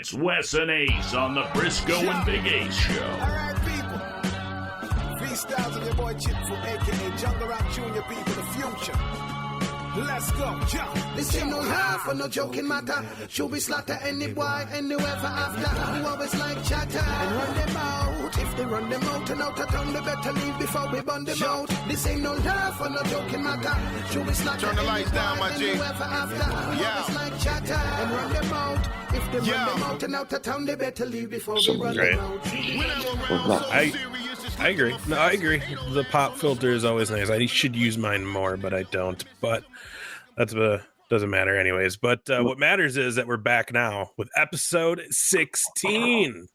It's Wes and Ace on the Brisco and Big Ace Show. All right, people. Freestyles of your boy Chip from a.k.a. Jungle Rock Jr. people, the future. Let's go, jump. This ain't no laugh or no joking matter. Should we slaughter any boy, anywhere for after? Who always like chatter and run them out. If they run them out and out of town, they better leave before we burn them out. This ain't no laugh or no joking matter. Should we slaughter Turn the lights any down, boy, my G. anywhere for after? Who always like chatter and run them out. If they run them out and out of town, they better leave before we run them out. I agree. No, I agree. The pop filter is always nice. I should use mine more, but I don't. But that's doesn't matter anyways. But what matters is that we're back now with episode 16.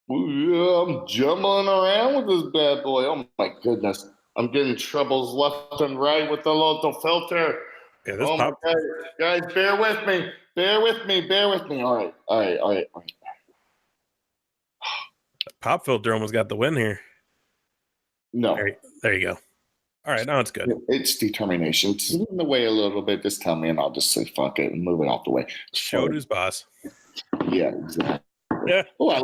Yeah, I'm jumbling around with this bad boy. Oh my goodness. I'm getting troubles left and right with the little filter. Yeah, this oh pop- my God. Guys, bear with me. Bear with me. All right. Pop filter almost got the win here. No. There you go. All right, now it's good. It's determination. It's in the way a little bit. Just tell me and I'll just say fuck it and move it off the way. Show who's boss. Yeah, exactly. Yeah. Oh,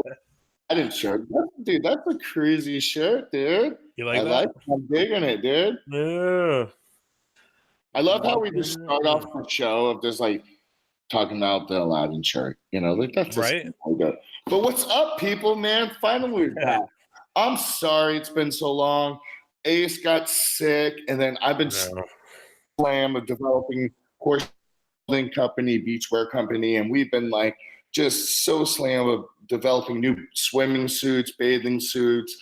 I didn't shirt. Dude, that's a crazy shirt, dude. You like that? Like it. I'm digging it, dude. Yeah. I love how we just start off the show of just like talking about the Aladdin shirt. You know, like that's right. But what's up, people, man? Finally we're back. I'm sorry it's been so long. Ace got sick, and then I've been slam of developing course clothing company, beachwear company, and we've been like just so slam of developing new swimming suits, bathing suits,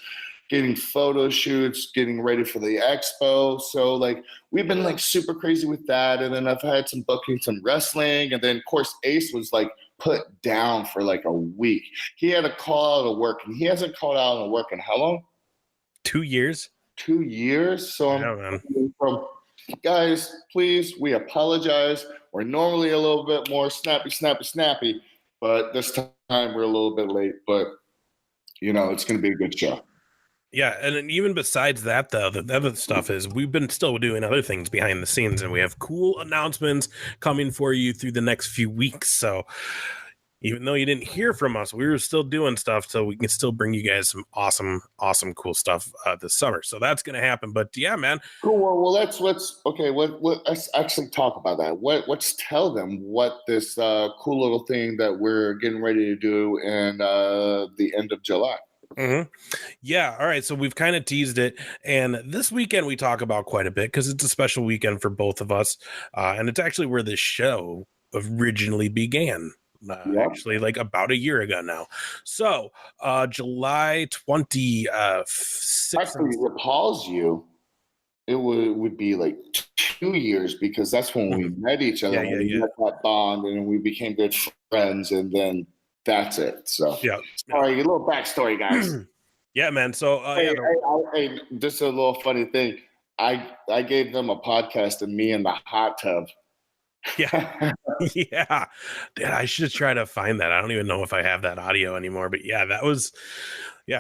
getting photo shoots, getting ready for the expo. So like we've been like super crazy with that. And then I've had some bookings in wrestling. And then of course Ace was like put down for like a week. He had to call out of work, and he hasn't called out of work in how long? 2 years. 2 years. So I'm from guys, please, we apologize. We're normally a little bit more snappy, but this time we're a little bit late. But you know, it's going to be a good show. Yeah, and then even besides that, though, the other stuff is we've been still doing other things behind the scenes, and we have cool announcements coming for you through the next few weeks. So even though you didn't hear from us, we were still doing stuff so we can still bring you guys some awesome, cool stuff this summer. So that's going to happen. But yeah, man. Cool. Well, let's actually talk about that. Let's tell them what this cool little thing that we're getting ready to do in the end of July. Mm-hmm. Yeah. All right. So we've kind of teased it, and this weekend we talk about quite a bit because it's a special weekend for both of us, and it's actually where this show originally began. Actually, like about a year ago now. So July 26th. Actually, to pause you, it would be like 2 years because that's when we met each other. We met that bond, and we became good friends, and then that's it. So sorry, a little backstory, guys. Yeah, man. So hey, just a little funny thing. I gave them a podcast of me in the hot tub. Yeah. Yeah. Dude, I should try to find that. I don't even know if I have that audio anymore, but yeah, that was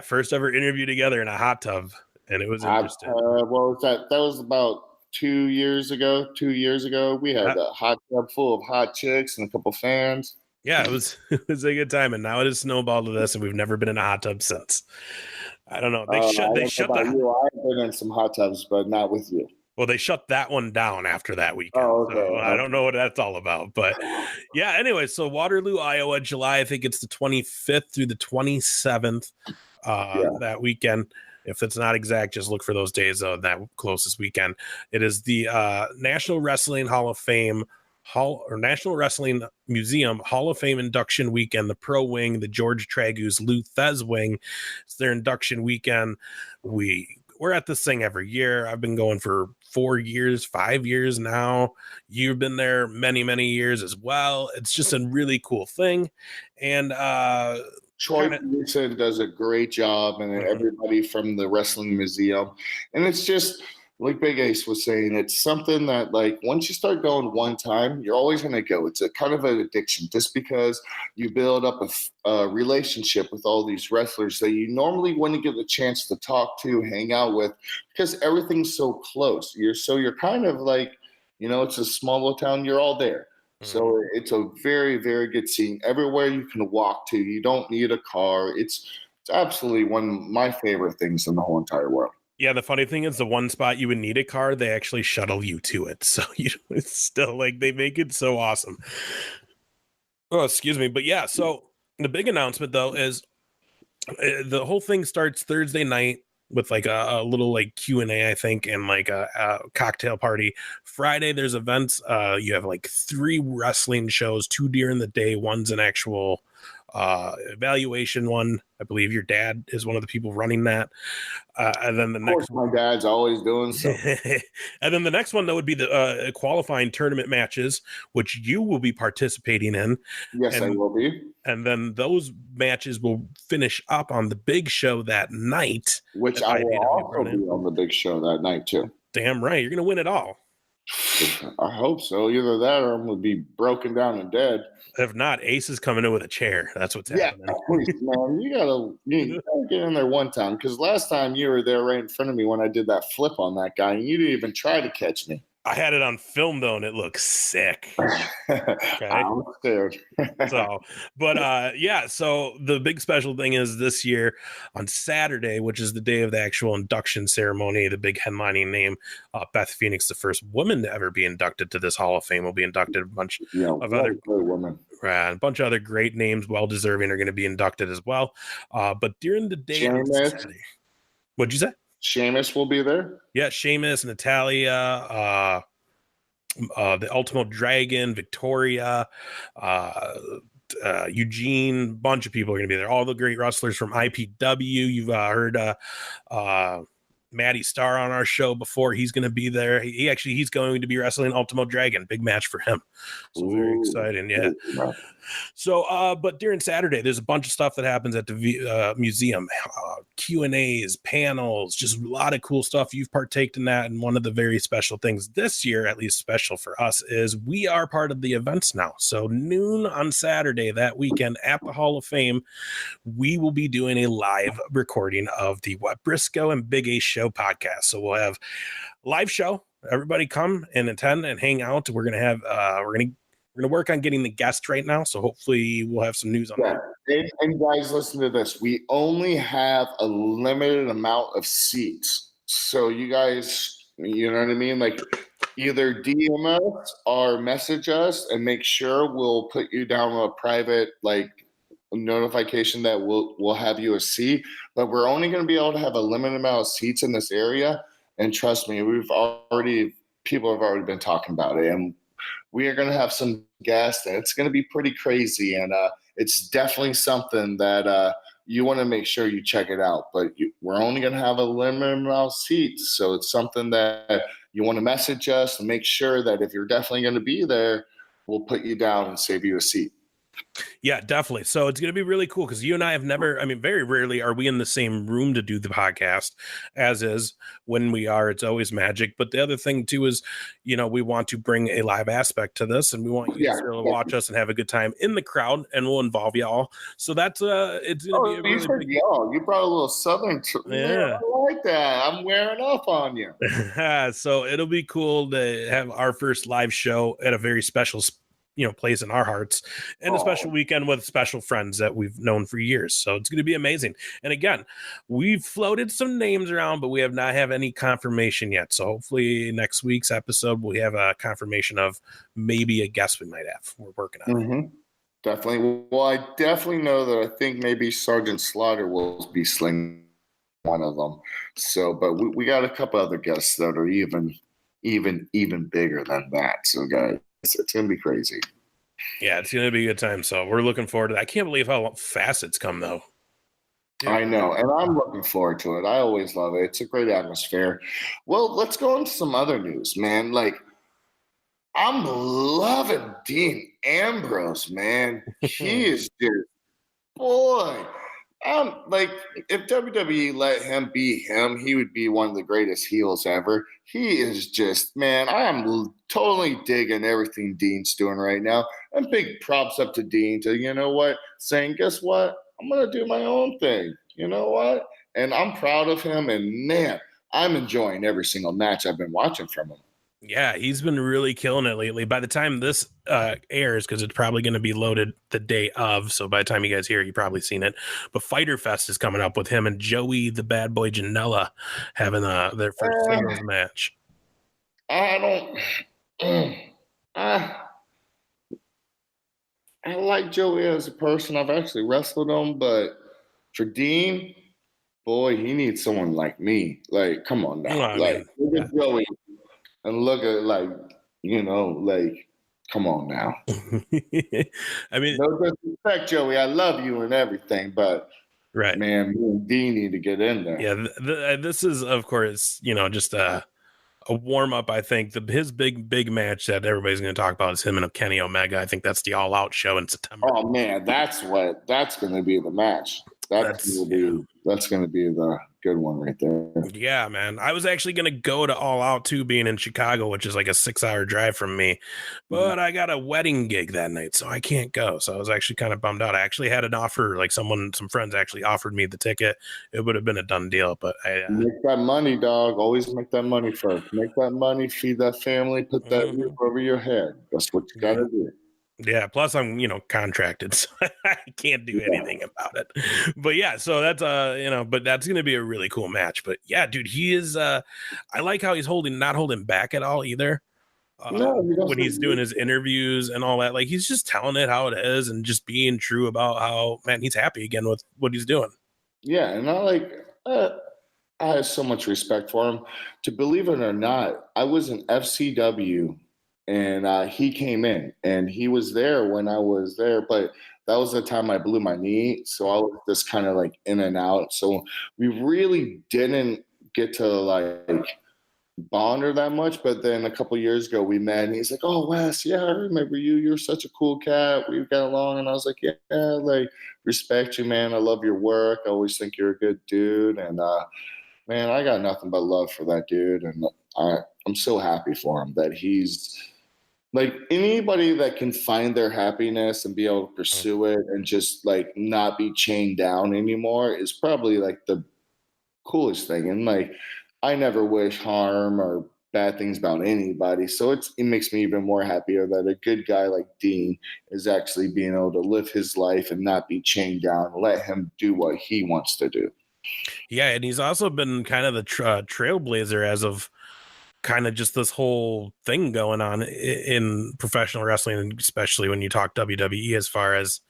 first ever interview together in a hot tub, and it was interesting. What was that? That was about 2 years ago. 2 years ago, we had a hot tub full of hot chicks and a couple fans. Yeah, it was a good time, and now it has snowballed to this, and we've never been in a hot tub since. I don't know. They shut I've been in some hot tubs, but not with you. Well, they shut that one down after that weekend. Oh, okay. So I don't know what that's all about. But yeah, anyway, so Waterloo, Iowa, July, I think it's the 25th through the 27th that weekend. If it's not exact, just look for those days of that closest weekend. It is the National Wrestling Hall of Fame National Wrestling Museum Hall of Fame induction weekend, the Pro Wing, the George Tragus Lou Thez Wing. It's their induction weekend. We're at this thing every year. I've been going for 5 years now. You've been there many, many years as well. It's just a really cool thing. And Troy Peterson does a great job, and everybody from the Wrestling Museum. And it's just, like Big Ace was saying, it's something that, like, once you start going one time, you're always going to go. It's a kind of an addiction just because you build up a relationship with all these wrestlers that you normally wouldn't get the chance to talk to, hang out with, because everything's so close. You're kind of like, you know, it's a small little town. You're all there. So it's a very, very good scene. Everywhere you can walk to, you don't need a car. It's absolutely one of my favorite things in the whole entire world. Yeah, the funny thing is the one spot you would need a car, they actually shuttle you to it. So it's still like they make it so awesome. Oh, excuse me. But yeah, so the big announcement though is the whole thing starts Thursday night with like a little like Q&A, I think, and like a cocktail party. Friday, there's events. You have like 3 wrestling shows, 2 during the day. One's an actual evaluation one. I believe your dad is one of the people running that. And then the next one, my dad's always doing something. And then the next one, though, would be the qualifying tournament matches, which you will be participating in. Yes, I will be. And then those matches will finish up on the big show that night. Which I will also be on the big show that night, too. Damn right. You're going to win it all. I hope so. Either that or I'm going to be broken down and dead. If not, Ace is coming in with a chair. That's what's happening. Please, man, you gotta get in there one time, because last time you were there right in front of me when I did that flip on that guy, and you didn't even try to catch me. I had it on film though, and it looks sick. Okay. I'm scared. So the big special thing is this year on Saturday, which is the day of the actual induction ceremony, the big headlining name, Beth Phoenix, the first woman to ever be inducted to this Hall of Fame, will be inducted. A bunch of other women. A bunch of other great names, well deserving, are going to be inducted as well. But during the day, what'd you say? Sheamus will be there. Yeah, Sheamus, Natalia, the Ultimate Dragon, Victoria, Eugene, bunch of people are going to be there. All the great wrestlers from IPW. You've heard Matty Starr on our show before. He's going to be there. He's going to be wrestling Ultimate Dragon. Big match for him. So very exciting. Yeah. So, but during Saturday, there's a bunch of stuff that happens at the museum. Q&As, panels, just a lot of cool stuff. You've partaked in that. And one of the very special things this year, at least special for us, is we are part of the events now. So noon on Saturday that weekend at the Hall of Fame, we will be doing a live recording of the Brisco and Big Ace Show podcast. So we'll have a live show. Everybody come and attend and hang out. We're going to have, we're going to work on getting the guest right now. So hopefully we'll have some news on that. And guys, listen to this. We only have a limited amount of seats. So you guys, you know what I mean? Like either DM us or message us and make sure we'll put you down on a private, like, notification that we'll have you a seat. But we're only going to be able to have a limited amount of seats in this area. And trust me, people have already been talking about it. And we are going to have some guests, and it's going to be pretty crazy. And it's definitely something that you want to make sure you check it out. But we're only going to have a limited amount of seats. So it's something that you want to message us and make sure that if you're definitely going to be there, we'll put you down and save you a seat. Yeah, definitely. So it's going to be really cool because you and I have never, very rarely are we in the same room to do the podcast, as is when we are, it's always magic. But the other thing too is, we want to bring a live aspect to this, and we want you to watch us and have a good time in the crowd, and we'll involve y'all. So that's, it's going to be a really big... You brought a little Southern. Yeah, I like that. I'm wearing off on you. So it'll be cool to have our first live show at a very special place in our hearts, and a special weekend with special friends that we've known for years. So it's going to be amazing. And again, we've floated some names around, but we have not have any confirmation yet. So hopefully next week's episode, we have a confirmation of maybe a guest we might have. We're working on it. Definitely. Well, I definitely know that I think maybe Sergeant Slaughter will be slinging one of them. So, but we got a couple other guests that are even bigger than that. So guys, it's going to be crazy. Yeah, it's going to be a good time. So we're looking forward to that. I can't believe how fast it's come, though. Dude. I know, and I'm looking forward to it. I always love it. It's a great atmosphere. Well, let's go into some other news, man. Like, I'm loving Dean Ambrose, man. He is just, boy. Like, if WWE let him be him, he would be one of the greatest heels ever. He is just, man, I'm totally digging everything Dean's doing right now. And big props up to Dean to, saying, guess what? I'm going to do my own thing. You know what? And I'm proud of him. And, man, I'm enjoying every single match I've been watching from him. Yeah, he's been really killing it lately. By the time this airs, because it's probably going to be loaded the day of, so by the time you guys hear it, you've probably seen it. But Fighter Fest is coming up with him and Joey the Bad Boy Janela having their first singles match. I don't. I like Joey as a person. I've actually wrestled him, but for Dean, boy, he needs someone like me. Like, come on now. Well, like, look at Joey and look at, like, come on now. I mean, No disrespect, Joey. I love you and everything, but right, man, me and Dean need to get in there. Yeah, this is, of course, just a warm up. I think his big match that everybody's going to talk about is him and Kenny Omega. I think that's the All Out show in September. Oh man, that's going to be the match. That's going to be the good one right there. Yeah, man. I was actually going to go to All Out too, being in Chicago, which is like a 6-hour drive from me, but I got a wedding gig that night, so I can't go. So I was actually kind of bummed out. I actually had an offer, like some friends actually offered me the ticket. It would have been a done deal, but make that money, dog. Always make that money first. Make that money, feed that family, put that roof over your head. That's what you got to do. Yeah, plus I'm, contracted, so I can't do anything about it. But yeah, so that's but that's gonna be a really cool match. But yeah, dude, he is I like how he's not holding back at all either. When he's doing his interviews and all that, like he's just telling it how it is and just being true about how, man, he's happy again with what he's doing. Yeah, and I have so much respect for him. To believe it or not, I was in FCW. And he came in, and he was there when I was there, but that was the time I blew my knee, so I was just kind of like in and out. So we really didn't get to like bond her that much. But then a couple years ago, we met, and he's like, "Oh, Wes, yeah, I remember you. You're such a cool cat. We got along." And I was like, "Yeah, like respect you, man. I love your work. I always think you're a good dude." And man, I got nothing but love for that dude, and I'm so happy for him that he's. Like anybody that can find their happiness and be able to pursue it and just like not be chained down anymore is probably like the coolest thing. And like, I never wish harm or bad things about anybody. So it makes me even more happier that a good guy like Dean is actually being able to live his life and not be chained down. Let him do what he wants to do. Yeah. And he's also been kind of the trailblazer as of kind of just this whole thing going on in professional wrestling, and especially when you talk WWE, as far as,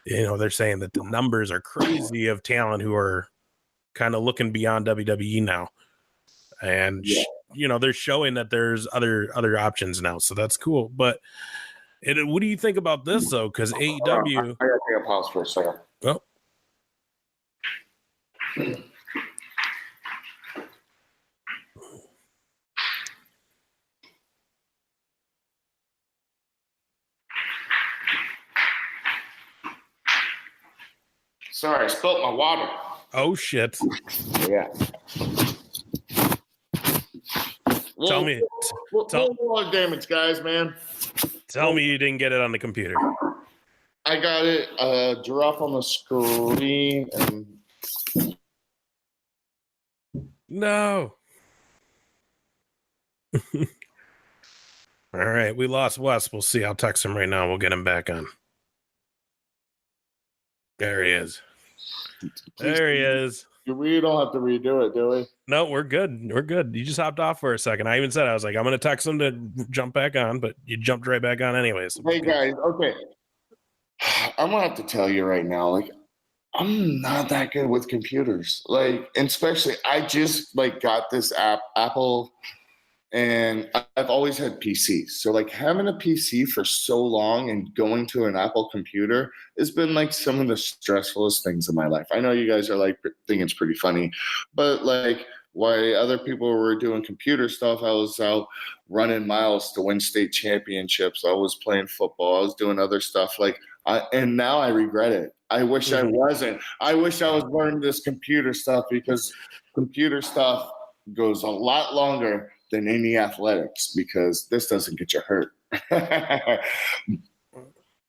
they're saying that the numbers are crazy of talent who are kind of looking beyond WWE now. And, they're showing that there's other options now. So that's cool. But what do you think about this, though? Because AEW... I got to take a pause for a second. Oh. Sorry, I spilled my water. Oh, shit. Yeah. Tell me. Water damage, guys, man. Tell me you didn't get it on the computer. I got it. Drop on the screen. And... No. All right. We lost Wes. We'll see. I'll text him right now. We'll get him back on. There he is. There he is. We don't have to redo it, do we? No, we're good. We're good. You just hopped off for a second. I even said, I was like, I'm going to text him to jump back on, but you jumped right back on anyways. Hey, guys. Okay. I'm going to have to tell you right now, like, I'm not that good with computers. Like, and especially, I just, like, got this Apple, and I've always had PCs. So, like, having a PC for so long and going to an Apple computer has been, like, some of the stressfulest things in my life. I know you guys are, like, think it's pretty funny. But, like, while other people were doing computer stuff, I was out running miles to win state championships. I was playing football. I was doing other stuff. Like, and now I regret it. I wish I wasn't. I wish I was learning this computer stuff, because computer stuff goes a lot longer than any athletics, because this doesn't get you hurt.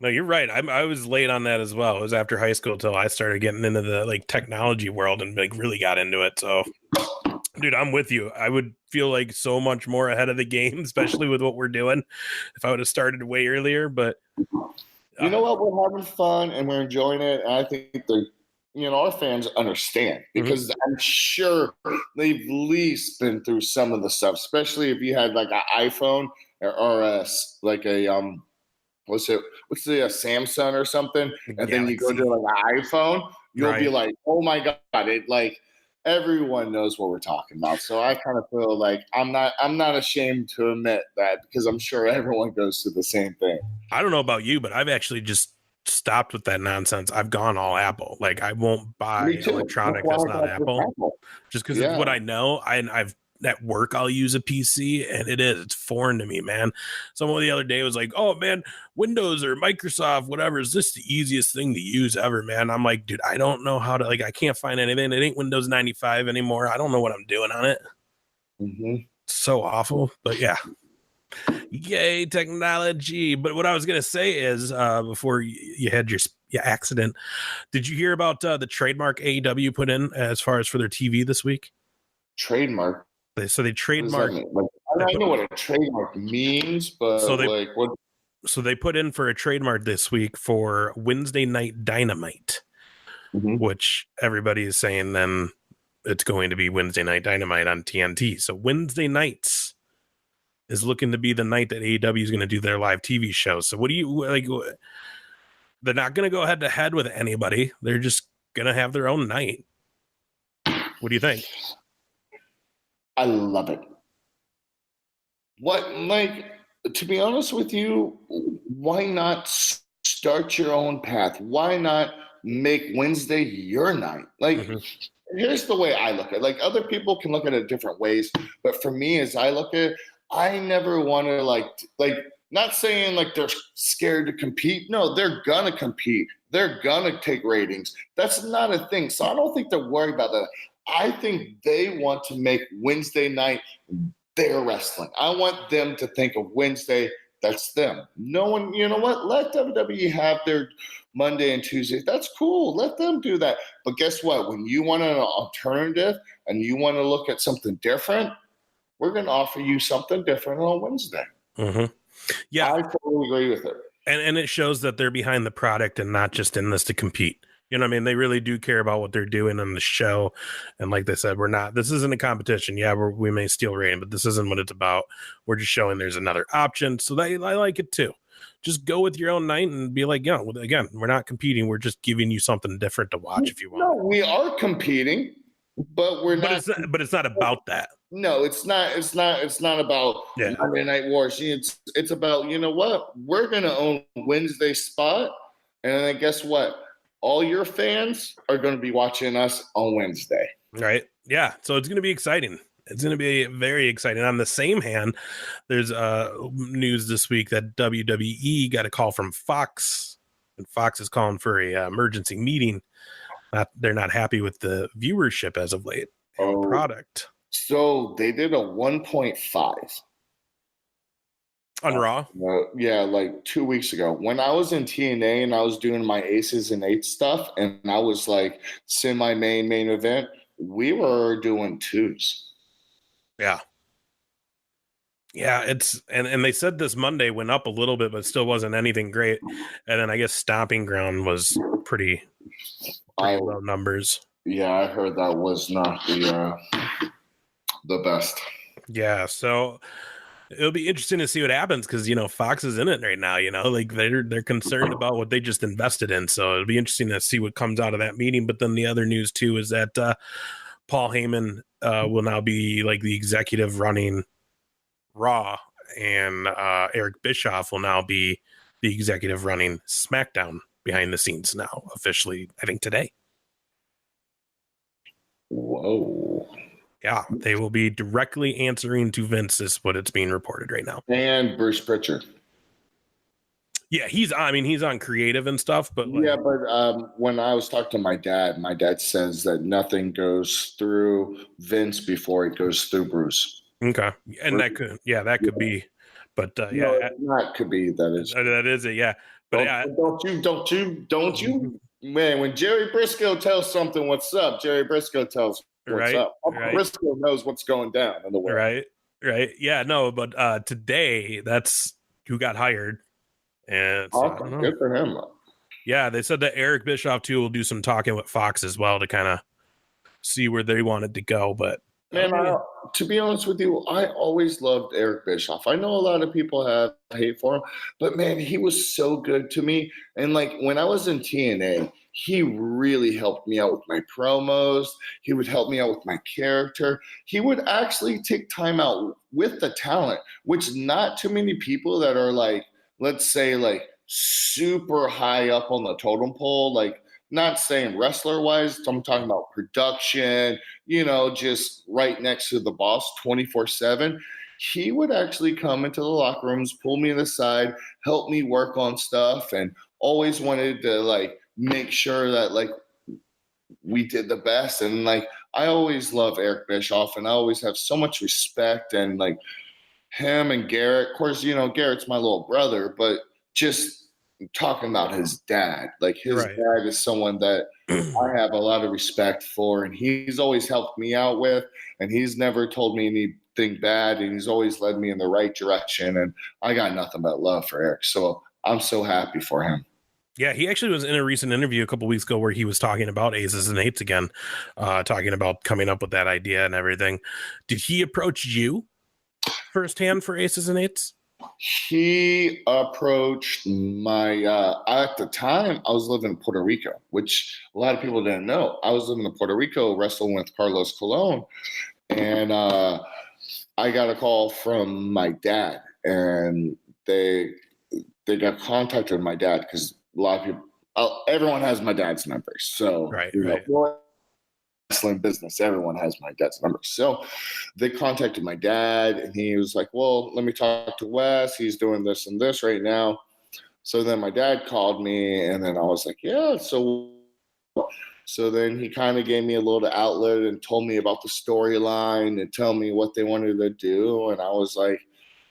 No, you're right. I was late on that as well. It was after high school till I started getting into the like technology world and like really got into it. So Dude, I'm with you. I would feel like so much more ahead of the game, especially with what we're doing, if I would have started way earlier. But you know what? We're having fun and we're enjoying it. And I think our fans understand because I'm sure they've at least been through some of the stuff, especially if you had like an iPhone or a what's the Samsung or something, and then you go to like an iPhone, you'll be like, oh my God, it like everyone knows what we're talking about. So I kind of feel like I'm not ashamed to admit that because I'm sure everyone goes through the same thing. I don't know about you, but I've actually just stopped with that nonsense. I've gone all Apple. Like I won't buy electronic that's not Apple. Just because it's what I know. I've at work I'll use a PC and it's foreign to me, man. Someone the other day was like, oh man, Windows or Microsoft, whatever, is this the easiest thing to use ever, man? I'm like, dude, I don't know how to, like, I can't find anything. It ain't Windows 95 anymore. I don't know what I'm doing on it. So awful. But yeah, yay technology. But what I was gonna say is before you had your accident, did you hear about the trademark AEW put in as far as for their TV this week? Trademark. So they trademarked. I know what a trademark means, but what? So they put in for a trademark this week for Wednesday Night Dynamite, which everybody is saying then it's going to be Wednesday Night Dynamite on TNT. So Wednesday nights is looking to be the night that AEW is going to do their live TV show. So what do you like? They're not going to go head to head with anybody. They're just going to have their own night. What do you think? I love it. To be honest with you, why not start your own path? Why not make Wednesday your night? Here's the way I look at it. Like, other people can look at it different ways, but for me, as I look at it, I never want to like not saying like they're scared to compete. No, they're gonna compete. They're gonna take ratings. That's not a thing. So I don't think they're worried about that. I think they want to make Wednesday night their wrestling. I want them to think of Wednesday, that's them. No one, you know what? Let WWE have their Monday and Tuesday. That's cool. Let them do that. But guess what? When you want an alternative and you want to look at something different, we're going to offer you something different on Wednesday. Yeah. I totally agree with it. And it shows that they're behind the product and not just in this to compete. You know what I mean? They really do care about what they're doing on the show. And like they said, this isn't a competition. Yeah, we may steal rating, but this isn't what it's about. We're just showing there's another option. So I like it too. Just go with your own night and be like, again, we're not competing. We're just giving you something different to watch if you want. No, we are competing, but we're not. But it's not about that. No, it's not. It's not about Monday Night Wars. It's about, you know what? We're gonna own Wednesday spot, and then guess what? All your fans are going to be watching us on Wednesday. Right. Yeah. So it's going to be exciting. It's going to be very exciting. On the same hand, there's news this week that WWE got a call from Fox, and Fox is calling for a emergency meeting. They're not happy with the viewership as of late. Product. So they did a 1.5. On Raw? Yeah, like 2 weeks ago. When I was in TNA and I was doing my Aces and Eights stuff, and I was like semi-main event, we were doing 2s. Yeah. Yeah, it's and they said this Monday went up a little bit, but still wasn't anything great. And then I guess Stomping Ground was pretty low numbers. Yeah, I heard that was not the best. Yeah, so it'll be interesting to see what happens because Fox is in it right now. Like they're concerned about what they just invested in. So it'll be interesting to see what comes out of that meeting. But then the other news too is that Paul Heyman will now be like the executive running Raw, and Eric Bischoff will now be the executive running SmackDown behind the scenes now officially. I think today. Whoa. Yeah, they will be directly answering to Vince, is what it's being reported right now. And Bruce Pritchard. Yeah, he's on creative and stuff, but when I was talking to my dad says that nothing goes through Vince before it goes through Bruce. Okay, and that could be, but that could be that is it. Yeah, but don't you, man? When Jerry Brisco tells something, what's up? Jerry Brisco tells what's up. Brisco knows what's going down in the world. Right. Yeah, no, but today that's who got hired. And so, I don't know. Good for him. Yeah, they said that Eric Bischoff too will do some talking with Fox as well to kind of see where they wanted to go. But man, to be honest with you, I always loved Eric Bischoff. I know a lot of people have hate for him, but man, he was so good to me. And like when I was in TNA, he really helped me out with my promos. He would help me out with my character. He would actually take time out with the talent, which not too many people that are like, let's say like super high up on the totem pole, like not saying wrestler wise, I'm talking about production, just right next to the boss 24/7. He would actually come into the locker rooms, pull me to the side, help me work on stuff, and always wanted to like make sure that like we did the best. And like I always love Eric Bischoff, and I always have so much respect. And like him and Garrett, of course, Garrett's my little brother, but just talking about his dad, like his dad is someone that I have a lot of respect for, and he's always helped me out with, and he's never told me anything bad, and he's always led me in the right direction. And I got nothing but love for Eric. So I'm so happy for him. Yeah, he actually was in a recent interview a couple weeks ago where he was talking about Aces and Eights again, talking about coming up with that idea and everything. Did he approach you firsthand for Aces and Eights? He approached my, at the time, I was living in Puerto Rico, which a lot of people didn't know. I was living in Puerto Rico wrestling with Carlos Colon, and I got a call from my dad, and they got contacted with my dad because a lot of people, everyone has my dad's number. So, wrestling business, everyone has my dad's number. So they contacted my dad, and he was like, well, let me talk to Wes. He's doing this and this right now. So then my dad called me, and then I was like, yeah. So then he kind of gave me a little outlet and told me about the storyline and tell me what they wanted to do. And I was like,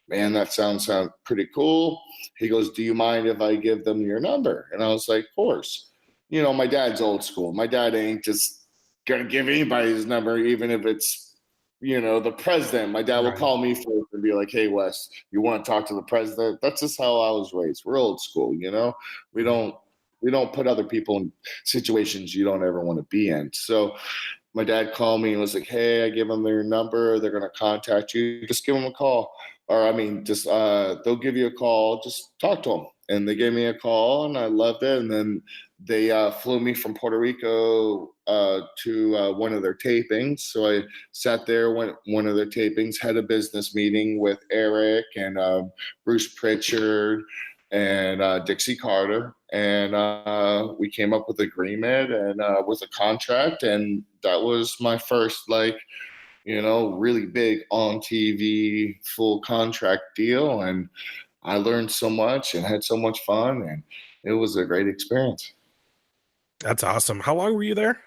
man, that sounds pretty cool. He goes, do you mind if I give them your number? And I was like, of course. My dad's old school. My dad ain't just going to give anybody his number, even if it's, the president. My dad will call me first and be like, hey, Wes, you want to talk to the president? That's just how I was raised. We're old school, We don't put other people in situations you don't ever want to be in. So my dad called me and was like, hey, I give them their number. They're going to contact you. Just give them a call. Or, just they'll give you a call. Just talk to them. And they gave me a call, and I loved it. And then they flew me from Puerto Rico to one of their tapings. So I sat there, went one of their tapings, had a business meeting with Eric and Bruce Pritchard and Dixie Carter. And we came up with an agreement and with a contract. And that was my first, really big on TV full contract deal. And I learned so much and had so much fun, and it was a great experience. That's awesome. How long were you there?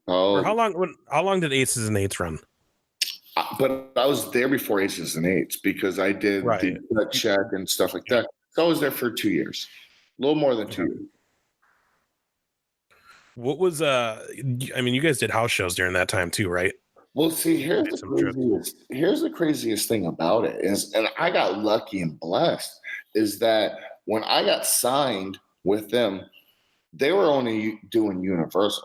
Or how long did Aces and Eights run? But I was there before Aces and Eights because I did the check and stuff like that. So I was there for 2 years, a little more than 2 years. What was you guys did house shows during that time too, right? Well, see, here's the craziest thing about it is, and I got lucky and blessed, is that when I got signed with them, they were only doing Universal.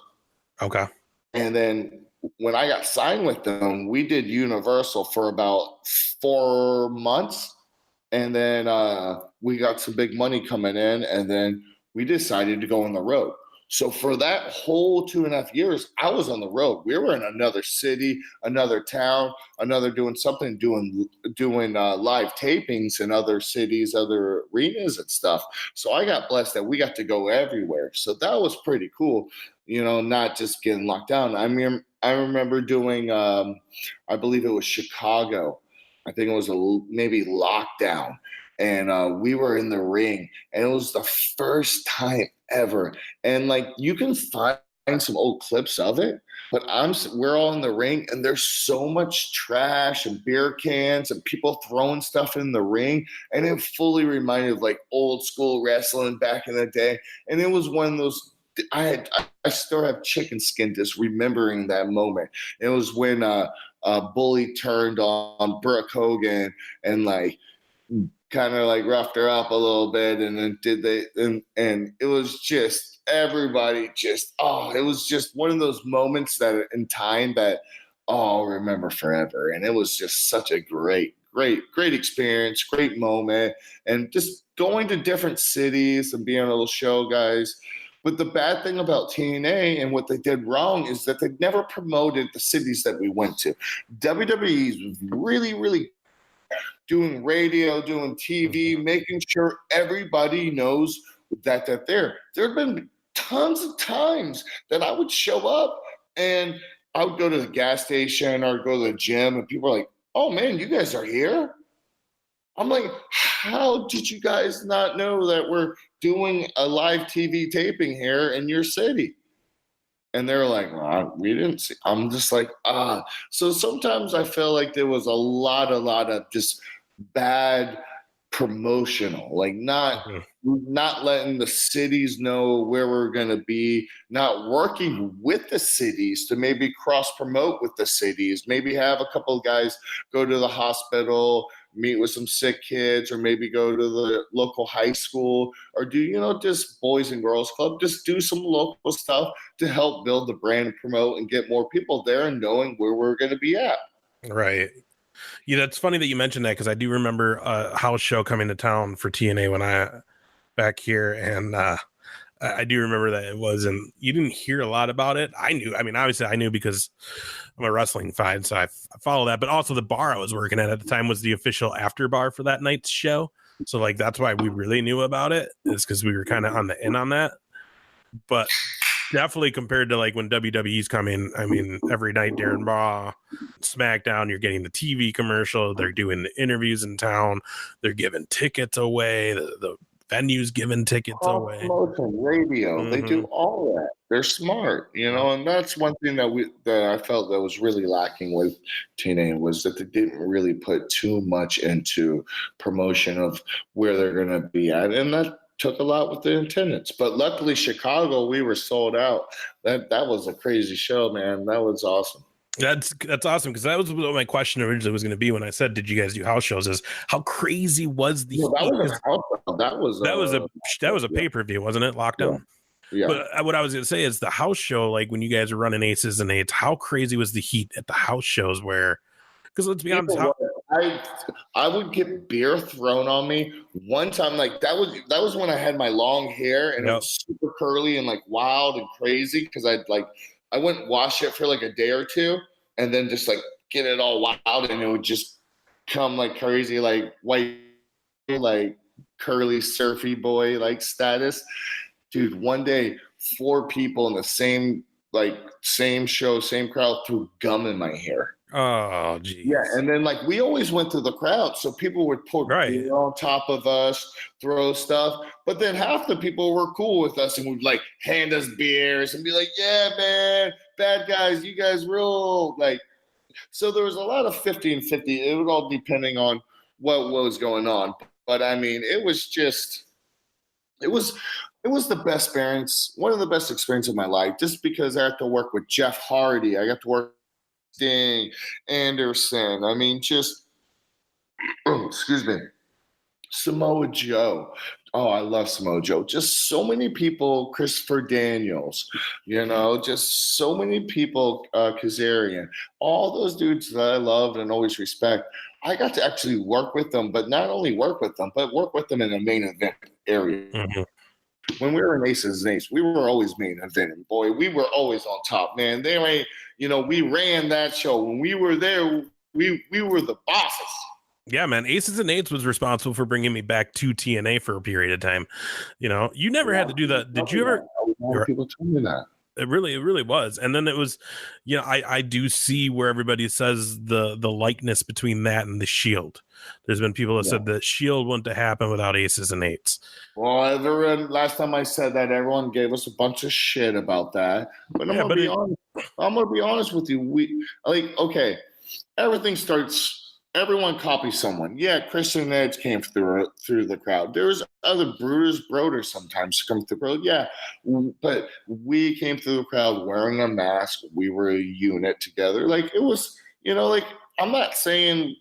Okay. And then when I got signed with them, we did Universal for about 4 months. And then we got some big money coming in, and then we decided to go on the road. So for that whole 2.5 years, I was on the road. We were in another city, another town, doing something, doing live tapings in other cities, other arenas and stuff. So I got blessed that we got to go everywhere. So that was pretty cool, not just getting locked down. I mean, I remember doing, I believe it was Chicago. I think it was maybe Lockdown. And we were in the ring, and it was the first time ever. And you can find some old clips of it, but we're all in the ring, and there's so much trash and beer cans and people throwing stuff in the ring. And it fully reminded of old school wrestling back in the day. And it was one of those, I I still have chicken skin just remembering that moment. It was when Bully turned on Brooke Hogan and like kind of like roughed her up a little bit, and then and it was just everybody just it was just one of those moments that in time that I'll remember forever. And it was just such a great experience, great moment, and just going to different cities and being on little show guys. But the bad thing about TNA and what they did wrong is that they never promoted the cities that we went to. WWE was really, really doing radio, doing TV, making sure everybody knows that they're there. There have been tons of times that I would show up and I would go to the gas station or go to the gym and people are like, "Oh man, you guys are here?" I'm like, how did you guys not know that we're doing a live TV taping here in your city? And they're like, well, we didn't see. I'm just like, So sometimes I feel like there was a lot of just bad promotional, like not letting the cities know where we're going to be, not working with the cities to maybe cross promote with the cities, maybe have a couple of guys go to the hospital, meet with some sick kids, or maybe go to the local high school, or do, just Boys and Girls Club, just do some local stuff to help build the brand and promote and get more people there and knowing where we're going to be at. Right. Yeah, it's funny that you mentioned that because I do remember a house show coming to town for TNA when I back here, and I do remember that it was, and you didn't hear a lot about it. Obviously I knew because I'm a wrestling fan, so I follow that. But also the bar I was working at the time was the official after bar for that night's show. So like that's why we really knew about it, is because we were kind of on the in on that. But definitely compared to like when WWE's coming, I mean, every night during Raw, SmackDown, you're getting the TV commercial. They're doing the interviews in town. They're giving tickets away. The venues giving tickets away. Promotion, radio, they do all that. They're smart, and that's one thing that I felt that was really lacking with TNA was that they didn't really put too much into promotion of where they're going to be at, and that took a lot with the attendance. But luckily, Chicago, we were sold out. That was a crazy show, man. That was awesome. That's awesome, because that was what my question originally was going to be when I said, "Did you guys do house shows?" Is how crazy was the? That was a pay-per-view, wasn't it? Lockdown. Yeah. But what I was going to say is the house show, like when you guys were running Aces and Eights, how crazy was the heat at the house shows? Where, because let's be honest, I would get beer thrown on me one time. Like that was when I had my long hair and it was super curly and like wild and crazy because I wouldn't wash it for like a day or two and then just like get it all wild and it would just come like crazy, like white, like curly surfy boy like status. Dude, one day 4 people in the same show, same crowd threw gum in my hair. Oh, geez. Yeah, and then like we always went through the crowd, so people would pour beer on top of us, throw stuff. But then half the people were cool with us and would like hand us beers and be like, "Yeah, man, bad guys, you guys rule." Like, so there was a lot of 50 and 50. It was all depending on what was going on. But I mean, it was the best experience, one of the best experiences of my life, just because I had to work with Jeff Hardy. I got to work with Sting, Anderson. I mean, excuse me, Samoa Joe. Oh, I love Samoa Joe. Just so many people, Christopher Daniels, just so many people, Kazarian, all those dudes that I love and always respect. I got to actually work with them, but not only work with them, but work with them in the main event area. Mm-hmm. When we were in Aces and Ace, we were always main event. Boy, we were always on top, man. We ran that show. When we were there, we were the bosses. Yeah, man. Aces and Eights was responsible for bringing me back to TNA for a period of time. You never had to do that. Did you ever? People told me that. It really was. And then it was, I do see where everybody says the likeness between that and the Shield. There's been people that said the Shield wouldn't have happened without Aces and Eights. Well, last time I said that, everyone gave us a bunch of shit about that. But I'm gonna be honest with you. Everything starts everyone copies someone. Yeah, Christian Edge came through the crowd. There was other Broders sometimes come through the crowd. Yeah, but we came through the crowd wearing a mask. We were a unit together. Like, it was, like, I'm not saying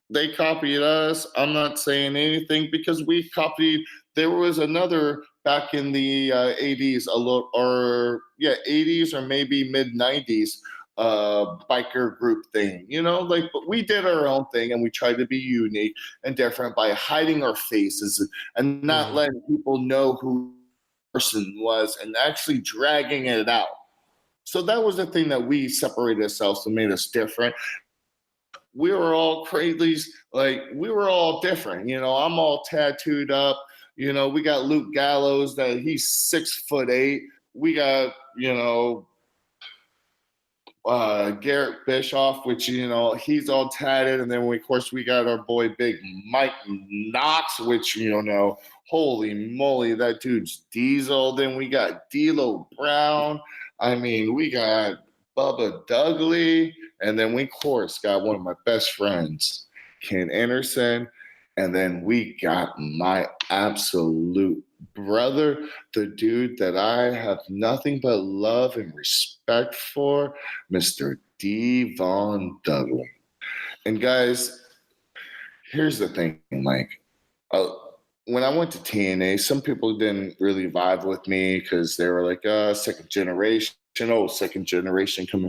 they copied us. I'm not saying anything because we copied. There was another back in the 80s, 80s or maybe mid 90s biker group thing, but we did our own thing and we tried to be unique and different by hiding our faces and not letting people know who the person was and actually dragging it out. So that was the thing that we separated ourselves and made us different. We were all crazy, like we were all different. I'm all tattooed up. We got Luke Gallows that he's 6'8". We got, Garrett Bischoff, which, he's all tatted. And then, of course, we got our boy Big Mike Knox, which, holy moly, that dude's diesel. Then we got D'Lo Brown. I mean, we got Bubba Dudley. And then we, of course, got one of my best friends, Ken Anderson. And then we got my absolute brother, the dude that I have nothing but love and respect for, Mr. Devon Dudley. And guys, here's the thing, like, when I went to TNA, some people didn't really vibe with me because they were like, second generation coming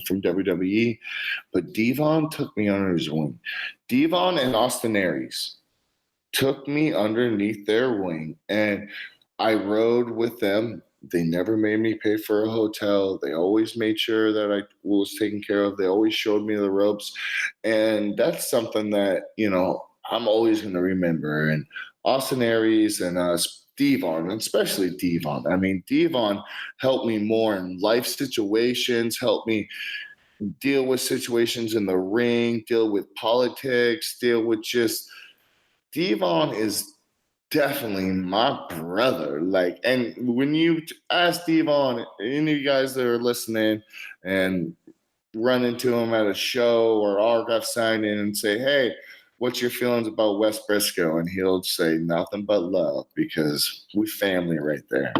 from WWE. But Devon took me under his wing. Devon and Austin Aries took me underneath their wing, and I rode with them. They never made me pay for a hotel. They always made sure that I was taken care of. They always showed me the ropes. And that's something that, I'm always going to remember. And Austin Aries and Devon, and especially Devon. I mean, Devon helped me more in life situations, helped me deal with situations in the ring, deal with politics, deal with just – Devon is definitely my brother. Like, and when you ask Devon, any of you guys that are listening and run into him at a show or autograph signing and say, hey, what's your feelings about Wes Brisco? And he'll say nothing but love because we family right there.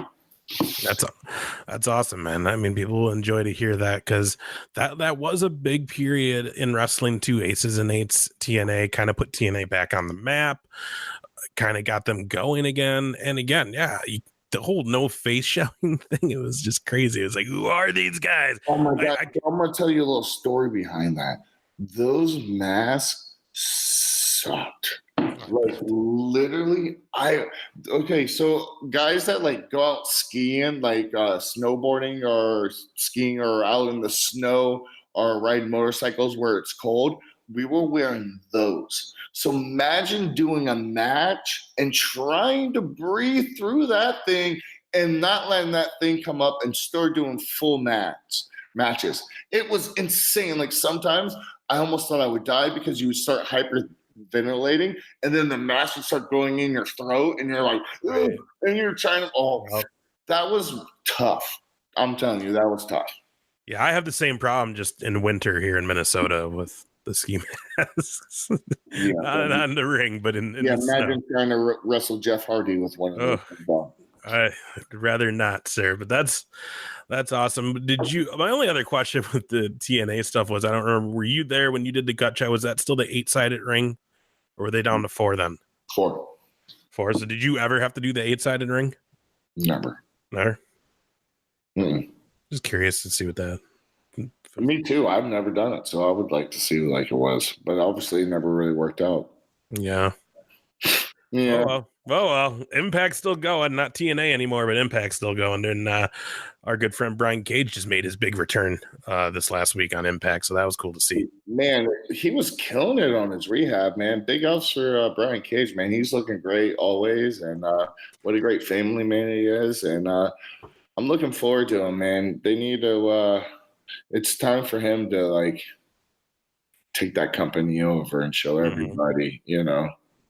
That's awesome, man. I mean, people will enjoy to hear that because that was a big period in wrestling too. Aces and Eights, TNA kind of put TNA back on the map, kind of got them going again. And again, the whole no face showing thing, it was just crazy. It was like, who are these guys? Oh my God. I'm going to tell you a little story behind that. Those masks sucked. Like, literally, so guys that like go out skiing, like snowboarding or skiing or out in the snow or ride motorcycles where it's cold, we were wearing those. So imagine doing a match and trying to breathe through that thing and not letting that thing come up and start doing full matches. It was insane. Like, sometimes I almost thought I would die because you would start hyperventilating, and then the mask would start going in your throat, and you're like, right. And you're trying to, that was tough. I'm telling you, that was tough. Yeah, I have the same problem just in winter here in Minnesota with the ski masks. Not on the ring, but in the imagine snow. Trying to wrestle Jeff Hardy with one of those. I'd rather not, sir, but that's awesome. My only other question with the TNA stuff was, I don't remember, were you there when you did the gut check? Was that still the 8-sided ring, or were they down to 4 then? 4. So did you ever have to do the 8-sided ring? Never. Just curious to see what that. Me too. I've never done it, so I would like to see like it was, but obviously it never really worked out. Yeah. Well, Impact's still going, not TNA anymore, but Impact's still going. And our good friend Brian Cage just made his big return this last week on Impact, so that was cool to see. Man, he was killing it on his rehab, man. Big ups for Brian Cage, man. He's looking great always, and what a great family man he is. And I'm looking forward to him, man. They need to it's time for him to like take that company over and show everybody,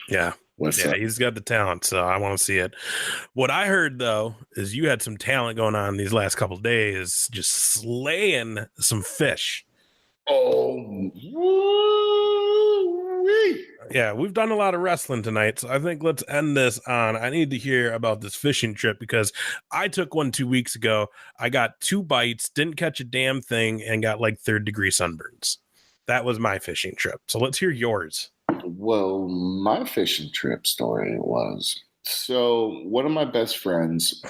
Yeah. He's got the talent, so I want to see it. What I heard, though, is you had some talent going on these last couple of days, just slaying some fish. Oh, baby. Yeah, we've done a lot of wrestling tonight, so I think let's end this on. I need to hear about this fishing trip because I took one 2 weeks ago. I got 2 bites, didn't catch a damn thing, and got like 3rd-degree sunburns. That was my fishing trip. So let's hear yours. Well, my fishing trip story was, so one of my best friends,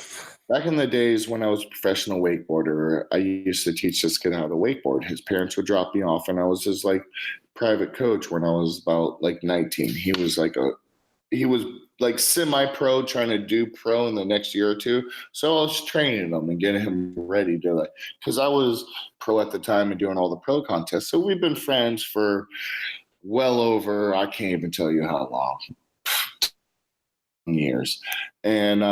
back in the days when I was a professional wakeboarder, I used to teach this kid how to wakeboard. His parents would drop me off, and I was his like private coach when I was about like 19. He was like semi-pro, trying to do pro in the next year or 2. So I was training him and getting him ready to like, because I was pro at the time and doing all the pro contests. So we've been friends for well over, I can't even tell you how long, years. And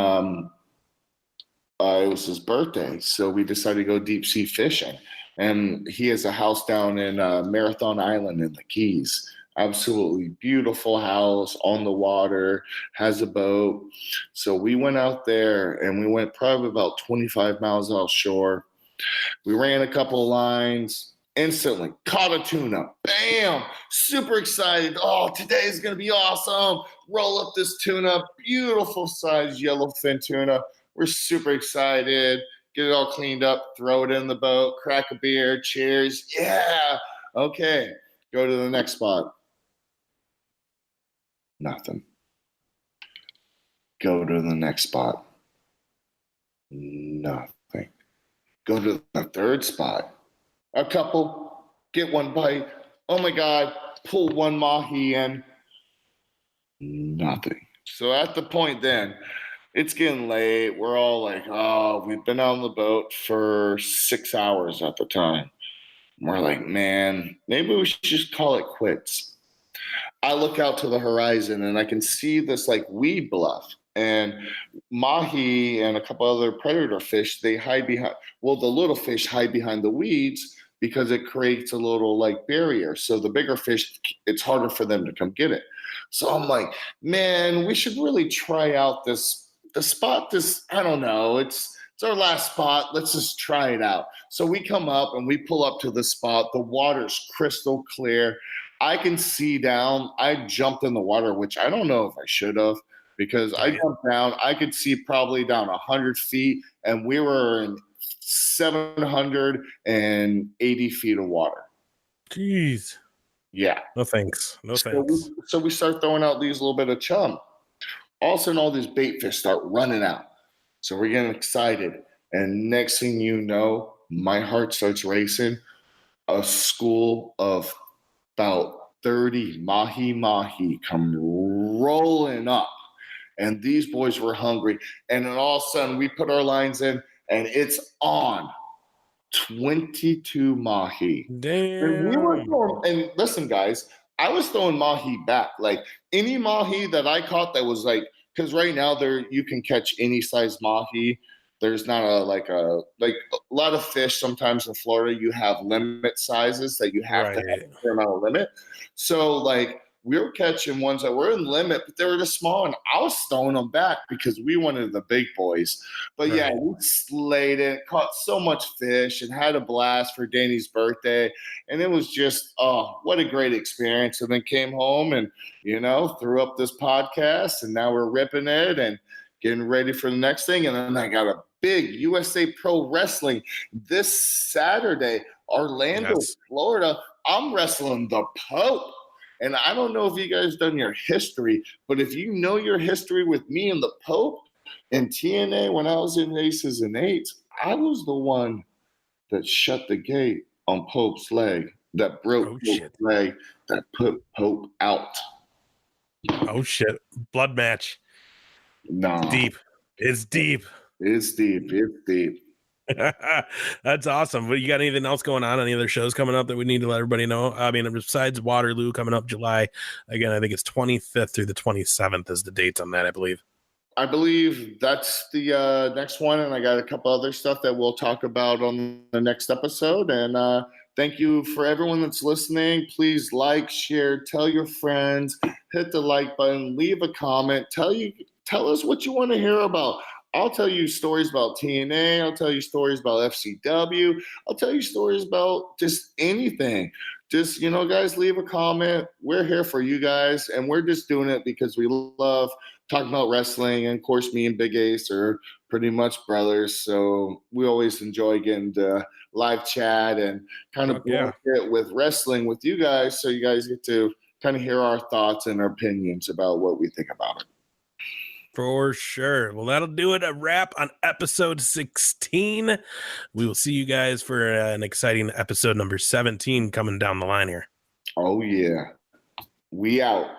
it was his birthday, so we decided to go deep sea fishing. And he has a house down in Marathon Island in the Keys. Absolutely beautiful house on the water, has a boat. So we went out there, and we went probably about 25 miles offshore. We ran a couple of lines, instantly caught a tuna. Bam! Super excited. Oh, today's going to be awesome. Roll up this tuna, beautiful size yellowfin tuna. We're super excited. Get it all cleaned up, throw it in the boat, crack a beer, cheers. Yeah. Okay. Go to the next spot. Nothing. Go to the next spot. Nothing. Go to the 3rd spot. A couple. Get 1 bite. Oh my God. Pull 1 mahi in. Nothing. So at the point then, it's getting late. We're all like, oh, we've been on the boat for 6 hours at the time. We're like, man, maybe we should just call it quits. I look out to the horizon and I can see this like weed bluff. And mahi and a couple other predator fish, they hide behind, well, the little fish hide behind the weeds because it creates a little like barrier. So the bigger fish, it's harder for them to come get it. So I'm like, man, we should really try out the spot. I don't know. It's our last spot. Let's just try it out. So we come up and we pull up to the spot. The water's crystal clear. I can see down. I jumped in the water, which I don't know if I should have, because I jumped down. I could see probably down 100 feet, and we were in 780 feet of water. Jeez. Yeah. No thanks. No thanks. So we start throwing out these little bit of chum. All of a sudden, all these bait fish start running out. So we're getting excited. And next thing you know, my heart starts racing. A school of about 30 mahi come rolling up. And these boys were hungry. And then all of a sudden, we put our lines in, and it's on. 22 mahi. Damn. And we were throwing, and listen, guys, I was throwing mahi back. Like any mahi that I caught that was like, because right now you can catch any size mahi. There's not a lot of fish. Sometimes in Florida, you have limit sizes that you have to have a certain amount of limit. So like we were catching ones that were in limit, but they were just small, and I was throwing them back because we wanted the big boys. But yeah, we slayed it, caught so much fish, and had a blast for Danny's birthday. And it was just, oh, what a great experience. And then came home and, threw up this podcast, and now we're ripping it and getting ready for the next thing. And then I got a big USA Pro Wrestling this Saturday, Orlando, Florida. I'm wrestling the Pope. And I don't know if you guys done your history, but if you know your history with me and the Pope in TNA when I was in Aces and Eights, I was the one that shut the gate on Pope's leg, that broke Pope's leg, that put Pope out. Oh, shit. Blood match. No. Deep. It's deep. It's deep. It's deep. That's awesome. But you got anything else going on? Any other shows coming up that we need to let everybody know? I mean, besides Waterloo coming up July, again, I think it's 25th through the 27th is the dates on that, I believe. I believe that's the next one, and I got a couple other stuff that we'll talk about on the next episode. And thank you for everyone that's listening. Please like, share, tell your friends, hit the like button, leave a comment, tell us what you want to hear about. I'll tell you stories about TNA. I'll tell you stories about FCW. I'll tell you stories about just anything. just, guys, leave a comment. We're here for you guys, and we're just doing it because we love talking about wrestling. And of course, me and Big Ace are pretty much brothers, so we always enjoy getting to live chat and kind of it with wrestling with you guys, so you guys get to kind of hear our thoughts and our opinions about what we think about it. For sure. Well, that'll do it. A wrap on episode 16. We will see you guys for an exciting episode number 17 coming down the line here. Oh, yeah. We out.